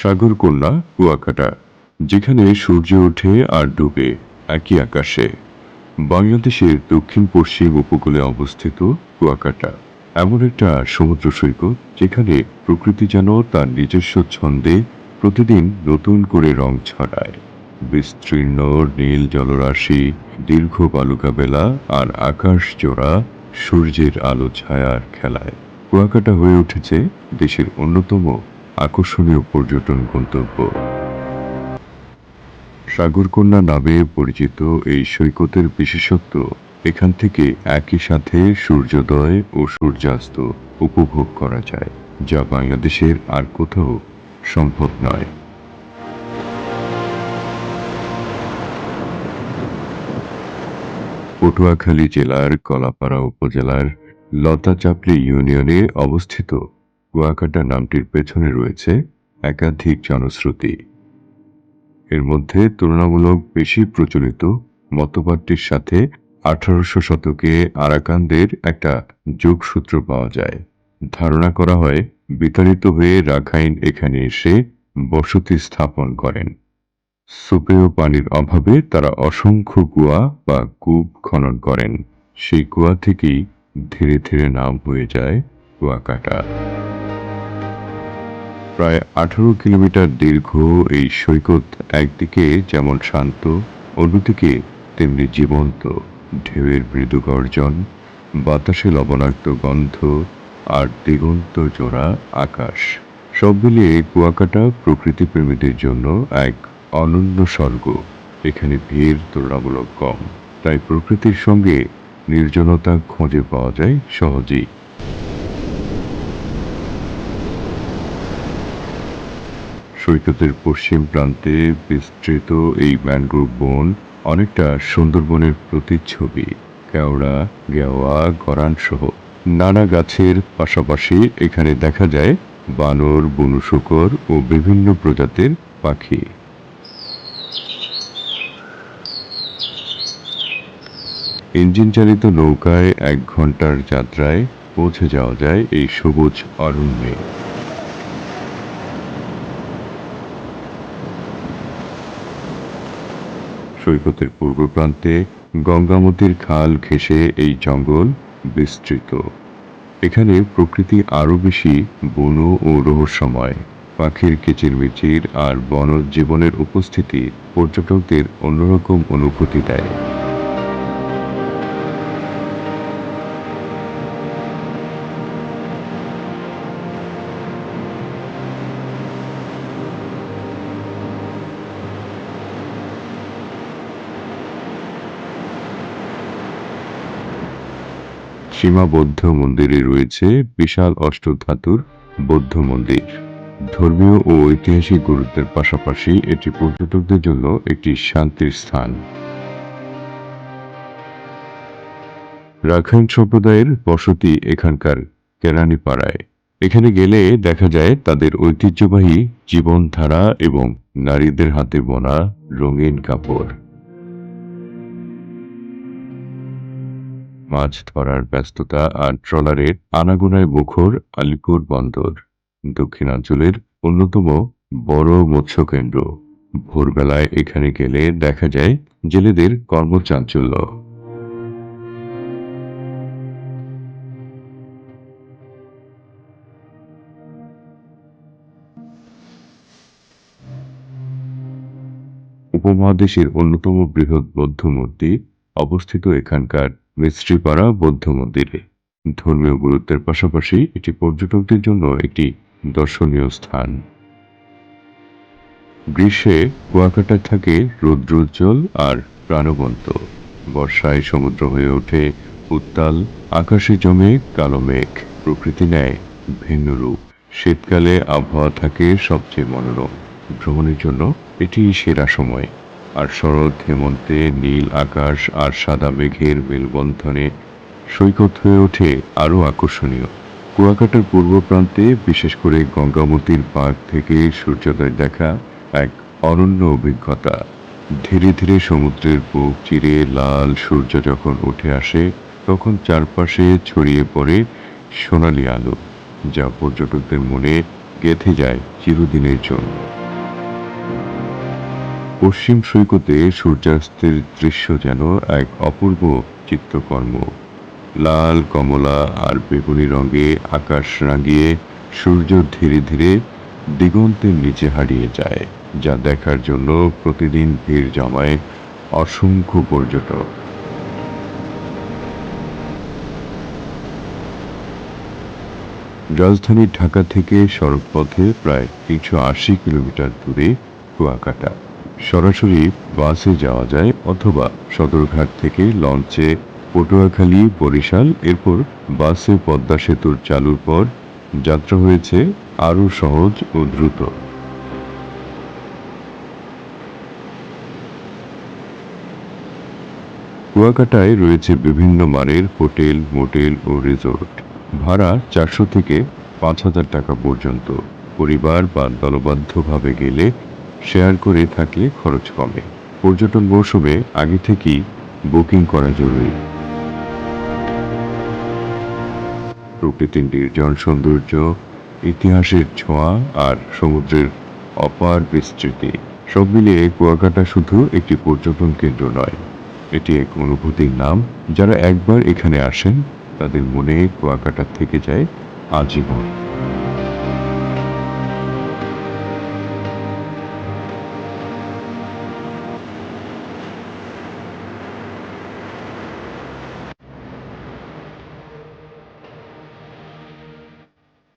সাগরকন্যা কুয়াকাটা, যেখানে সূর্য ওঠে আর ডুবে একই আকাশে। বাংলাদেশের দক্ষিণ পশ্চিম উপকূলে অবস্থিত কুয়াকাটা এমন একটা সমুদ্র সৈকত যেখানে প্রকৃতি যেন তার নিজস্ব ছন্দে প্রতিদিন নতুন করে রং ছড়ায়। বিস্তীর্ণ নীল জলরাশি, দীর্ঘ বালুকা বেলা আর আকাশ জোড়া সূর্যের আলো ছায়ার খেলায় কুয়াকাটা হয়ে উঠেছে দেশের অন্যতম আকর্ষণীয় পর্যটন গন্তব্য। সাগরকন্যা নামে পরিচিত এই সৈকতের বিশেষত্ব এখান থেকে একই সাথে সূর্যোদয় ও সূর্যাস্ত উপভোগ করা যায়, যা বাংলাদেশের আর কোথাও সম্ভব নয়। পটুয়াখালী জেলার কলাপাড়া উপজেলার লতাচাপড়ি ইউনিয়নে অবস্থিত কুয়াকাটা নামটির পেছনে রয়েছে একাধিক জনশ্রুতি। এর মধ্যে তুলনামূলক বেশি প্রচলিত মতবাদটির সাথে 1800 শতকে আরাকানদের একটা যোগসূত্র পাওয়া যায়। ধারণা করা হয় বিতাড়িত হয়ে রাখাইন এখানে এসে বসতি স্থাপন করেন। সুপেয় পানির অভাবে তারা অসংখ্য কুয়া বা কূপ খনন করেন। সেই কুয়া থেকেই ধীরে ধীরে নাম হয়ে যায় কুয়াকাটা। প্রায় 18 কিলোমিটার দীর্ঘ এই সৈকত একদিকে যেমন শান্ত, অন্যদিকে তেমনি জীবন্ত। ঢেউয়ের মৃদু গর্জন, বাতাসে লবণাক্ত গন্ধ আর দিগন্ত জোড়া আকাশ, সব মিলিয়ে কুয়াকাটা প্রকৃতিপ্রেমীদের জন্য এক অনন্য স্বর্গ। এখানে ভিড় তুলনামূলক কম, তাই প্রকৃতির সঙ্গে নির্জনতা খুঁজে পাওয়া যায় সহজেই। সৈকতের পশ্চিম প্রান্তে বিস্তৃত এই ম্যানগ্রোভ বন অনেকটা সুন্দরবনের প্রতিচ্ছবি। কেওড়া, গেওয়া, গরান সহ নানা গাছের পাশাপাশি এখানে দেখা যায় বানর, বুনো শূকর ও বিভিন্ন প্রজাতির পাখি। ইঞ্জিন চালিত নৌকায় 1 ঘন্টার যাত্রায় পৌঁছে যাওয়া যায় এই সবুজ অরণ্যে। সৈকতের পূর্ব প্রান্তে গঙ্গামতির খাল ঘেঁষে এই জঙ্গল বিস্তৃত। এখানে প্রকৃতি আরো বেশি বুনো ও রহস্যময়। পাখির কিচিরমিচির আর বনজ জীবনের উপস্থিতি পর্যটকদের অন্যরকম অনুভূতি দেয়। সীমা বৌদ্ধ মন্দিরে রয়েছে বিশাল অষ্টধাতুর বৌদ্ধ মন্দির। ধর্মীয় ও ঐতিহাসিক গুরুত্বের পাশাপাশি এটি পর্যটকদের জন্য একটি শান্তির স্থান। রাখাইন সম্প্রদায়ের বসতি এখানকার কেরানীপাড়ায়। এখানে গেলে দেখা যায় তাদের ঐতিহ্যবাহী জীবনধারা এবং নারীদের হাতে বোনা রঙিন কাপড়। মাছ ধরার ব্যস্ততা আর ট্রলারের আনাগোনায় মুখর আলিপুর বন্দর দক্ষিণাঞ্চলের অন্যতম বড় মৎস্যকেন্দ্র। ভোরবেলায় এখানে গেলে দেখা যায় জেলেদের কর্মচাঞ্চল্য। উপমহাদেশের অন্যতম বৃহৎ বৌদ্ধ মূর্তি অবস্থিত এখানকার মিস্ত্রিপাড়া বৌদ্ধ মন্দিরে। ধর্মীয় গুরুত্বের পাশাপাশি এটি পর্যটকদের জন্য একটি দর্শনীয় স্থান। গ্রীষ্মে কুয়াকাটায় থাকে রৌদ্রোজ্জ্বল আর প্রাণবন্ত। বর্ষায় সমুদ্র হয়ে ওঠে উত্তাল, আকাশে জমে কালো মেঘ, প্রকৃতি নেয় ভিন্ন রূপ। শীতকালে আবহাওয়া থাকে সবচেয়ে মনোরম। ভ্রমণের জন্য এটি সেরা সময়। আর শরৎ হেমন্তে নীল আকাশ আর সাদা মেঘের মেলবন্ধনে সৈকত হয়ে ওঠে আরও আকর্ষণীয়। কুয়াকাটার পূর্ব প্রান্তে বিশেষ করে গঙ্গামতির পাড় থেকে সূর্যোদয় দেখা এক অনন্য অভিজ্ঞতা। ধীরে ধীরে সমুদ্রের বুক চিরে লাল সূর্য যখন উঠে আসে তখন চারপাশে ছড়িয়ে পড়ে সোনালি আলো, যা পর্যটকদের মনে গেঁথে যায় চিরদিনের জন্য। পশ্চিম সৈকতে সূর্যাস্তের দৃশ্য যেন এক অপূর্ব চিত্রকর্ম। লাল, কমলা আর বেগুনি রঙে আকাশ রাঙিয়ে সূর্য ধীরে ধীরে দিগন্তের নিচে হারিয়ে যায়, যা দেখার জন্য প্রতিদিন ভিড় জমায় অসংখ্য পর্যটক। রাজধানী ঢাকা থেকে সড়কপথে প্রায় ৩৮০ কিলোমিটার দূরে কুয়াকাটা। সরাসরি বাসে যাওয়া যায় অথবা সদরঘাট থেকে লঞ্চে পটুয়াখালী, বরিশাল, এরপর বাসে পদ্মা সেতুর চালুর পর যাত্রা হয়েছে আরও সহজ ও দ্রুত। কুয়াকাটায় রয়েছে বিভিন্ন মানের হোটেল, মোটেল ও রিসোর্ট। ভাড়া ৪০০ থেকে ৫,০০০ টাকা পর্যন্ত। পরিবার বা দলবদ্ধভাবে গেলে শেয়ার করে থাকলে খরচ কমে। পর্যটন মৌসুমে আগে থেকেই বুকিং করা জরুরি। প্রকৃতির নির্জন সৌন্দর্য, ইতিহাসের ছোঁয়া আর সমুদ্রের অপার বিস্তৃতি, সব মিলিয়ে কুয়াকাটা শুধু একটি পর্যটন কেন্দ্র নয়, এটি এক অনুভূতির নাম। যারা একবার এখানে আসেন তাদের মনে কুয়াকাটা থেকে যায় আজীবন।